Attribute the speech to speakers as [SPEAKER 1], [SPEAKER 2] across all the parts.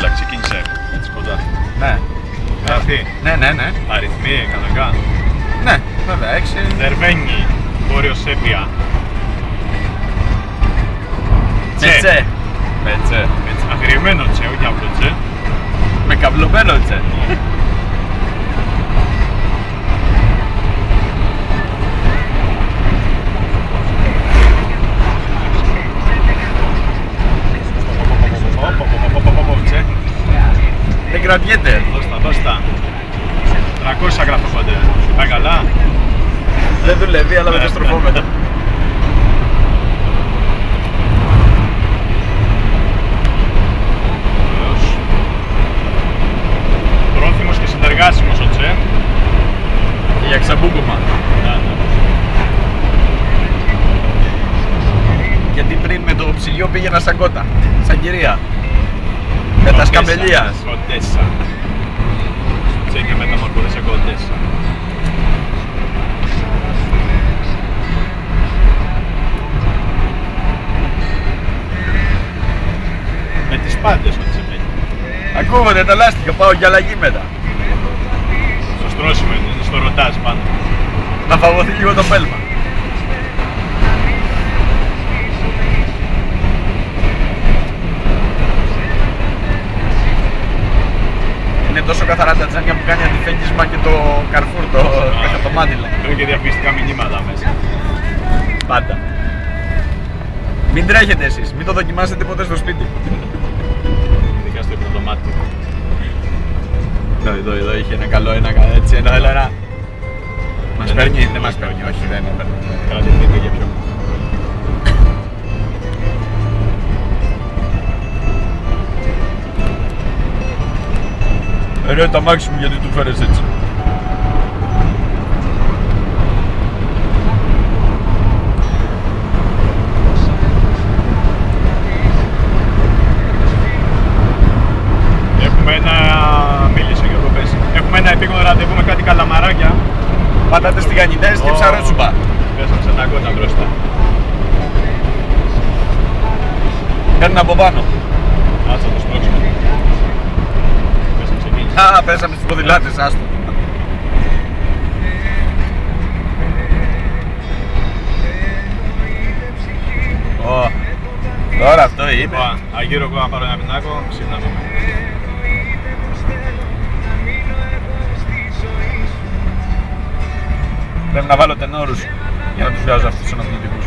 [SPEAKER 1] Έλα, ξεκίνησε. Έτσι κοντά.
[SPEAKER 2] Ναι.
[SPEAKER 1] Γράφει.
[SPEAKER 2] Ναι.
[SPEAKER 1] Αριθμοί, κανονικά.
[SPEAKER 2] Ναι, βέβαια, 6.
[SPEAKER 1] Δερβένι, Βόρειο Σέρβια.
[SPEAKER 2] Τσε. Με τσε.
[SPEAKER 1] Αγριεμένο τσε, όχι απλό τσε.
[SPEAKER 2] Με καυλωμένο τσε. Δεν κρατιέται.
[SPEAKER 1] Δώστα. 300 γραφόνται. Πάει καλά.
[SPEAKER 2] Δεν δουλεύει, αλλά με το στροφόμετρο.
[SPEAKER 1] Πρόθυμος και συνεργάσιμος ο Τσε.
[SPEAKER 2] Για ξαμπούκωμα. Γιατί πριν με το ψυγείο πήγαινα σαν κότα. Σαν κυρία. Με τα σκαμπελία.
[SPEAKER 1] Κοντέσα. Τσε και μεταμορφώνει σε κοντέσα. Με τις πάντες ο Τσε παίζει.
[SPEAKER 2] Ακούγονται τα λάστιχα, πάω για αλλαγή μετά.
[SPEAKER 1] Στο στρώσιμο είναι, στο ροτάζ πάνω.
[SPEAKER 2] Να φαγωθεί λίγο το πέλμα. Είναι τόσο καθαρά τα τζάνια που κάνει αντιφέγγισμα και το Carrefour, το μάντιλο.
[SPEAKER 1] Έχουν και διαφημιστικά μηνύματα μέσα.
[SPEAKER 2] Πάντα. Μην τρέχετε εσείς, μην το δοκιμάσετε ποτέ στο σπίτι.
[SPEAKER 1] Ειδικά στο υπνοδωμάτιο.
[SPEAKER 2] Εδώ είχε ένα καλό, ένα έτσι, ένα. Μας παίρνει, δεν μας παίρνει, όχι, δεν παίρνει.
[SPEAKER 1] Κρατηθείτε για πιο.
[SPEAKER 2] Ρε τα μάξι μου, γιατί του φέρες έτσι.
[SPEAKER 1] Έχουμε ένα επίγον ραντεβού με κάτι καλαμαράκια.
[SPEAKER 2] Πατάτες τηγανιτές και ψαρότσουπα.
[SPEAKER 1] Πέσαμε σε ένα κότα μπροστά.
[SPEAKER 2] Παίρνουν από πάνω.
[SPEAKER 1] Άτσα το σπρώξουμε. Πέσαμε σε κίνηση.
[SPEAKER 2] Α, πέσαμε στις ποδηλάτες, άστο. Τώρα αυτό είναι.
[SPEAKER 1] Αγύρω εγώ να πάρω ένα πινάκο, ξύπναμε.
[SPEAKER 2] Πρέπει να βάλω τενόρους για να τους βγάζω αυτούς τους αναθλητικούς.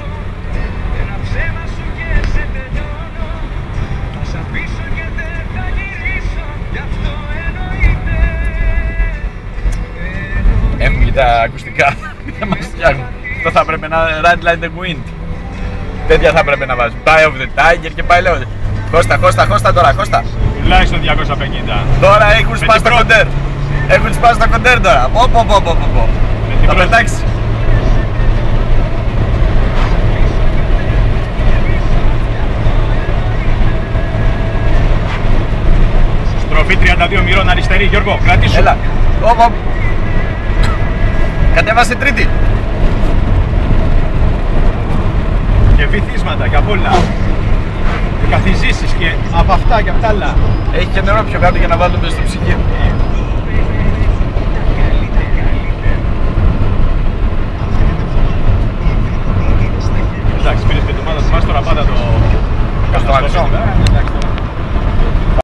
[SPEAKER 2] Έχουν και τα ακουστικά, δεν μας φτιάχνουν. Αυτό θα πρέπει να ride like the wind. Τέτοια θα πρέπει να βάζει. Eye of the tiger και πάει λέγοντα. Χώστα τώρα, χώστα.
[SPEAKER 1] Τουλάχιστον 250.
[SPEAKER 2] Τώρα έχουν σπάσει τα κοντέρ. Έχουν σπάσει τα κοντέρ τώρα. Πω. Θα πετάξει.
[SPEAKER 1] Στροφή 32 μοιρών αριστερή, Γιώργο, κρατήσου.
[SPEAKER 2] Έλα. Κατέβασε τρίτη.
[SPEAKER 1] Και βυθίσματα και απ' όλα. Και καθιζήσεις και από αυτά και απ' τα άλλα.
[SPEAKER 2] Έχει και νερό πιο κάτω για να βάλουμε στο ψυγείο.
[SPEAKER 1] Εντάξει, πήρες και το μάτα, θυμάσαι τώρα πάντα το...
[SPEAKER 2] Καστομαρισμό.